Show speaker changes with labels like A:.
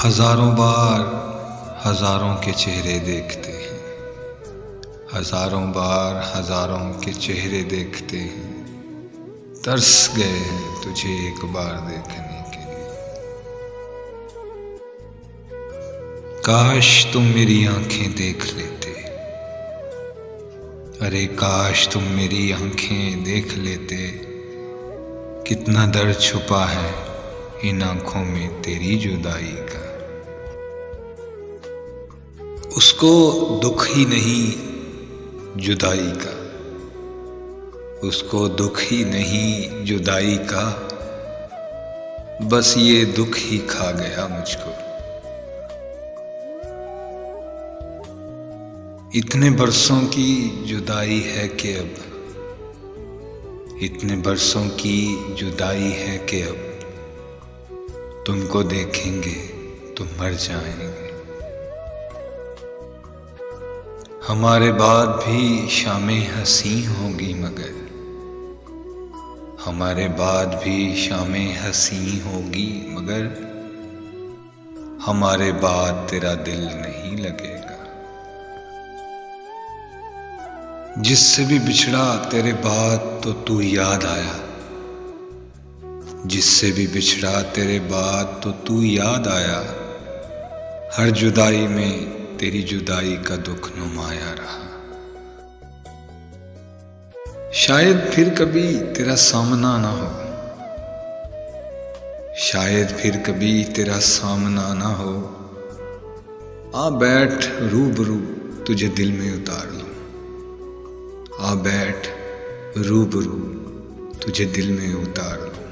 A: हजारों बार हजारों के चेहरे देखते हैं, हजारों बार हजारों के चेहरे देखते हैं, तरस गए हैं तुझे एक बार देखने के लिए। काश तुम मेरी आंखें देख लेते, अरे काश तुम मेरी आंखें देख लेते, कितना दर्द छुपा है इन आंखों में तेरी जुदाई का। उसको दुख ही नहीं जुदाई का, उसको दुख ही नहीं जुदाई का, बस ये दुख ही खा गया मुझको। इतने बरसों की जुदाई है कि अब, इतने बरसों की जुदाई है कि अब तुमको देखेंगे तो मर जाएंगे। हमारे बाद भी शामें हंसी होगी मगर, हमारे बाद भी शामें हंसी होगी मगर, हमारे बाद तेरा दिल नहीं लगेगा। जिससे भी बिछड़ा तेरे बाद तो तू याद आया, जिससे भी बिछड़ा तेरे बाद तो तू याद आया, हर जुदाई में तेरी जुदाई का दुख नुमाया रहा। शायद फिर कभी तेरा सामना ना हो, शायद फिर कभी तेरा सामना ना हो, आ बैठ रूबरू तुझे दिल में उतार लूं, आ बैठ रूबरू तुझे दिल में उतार लूं।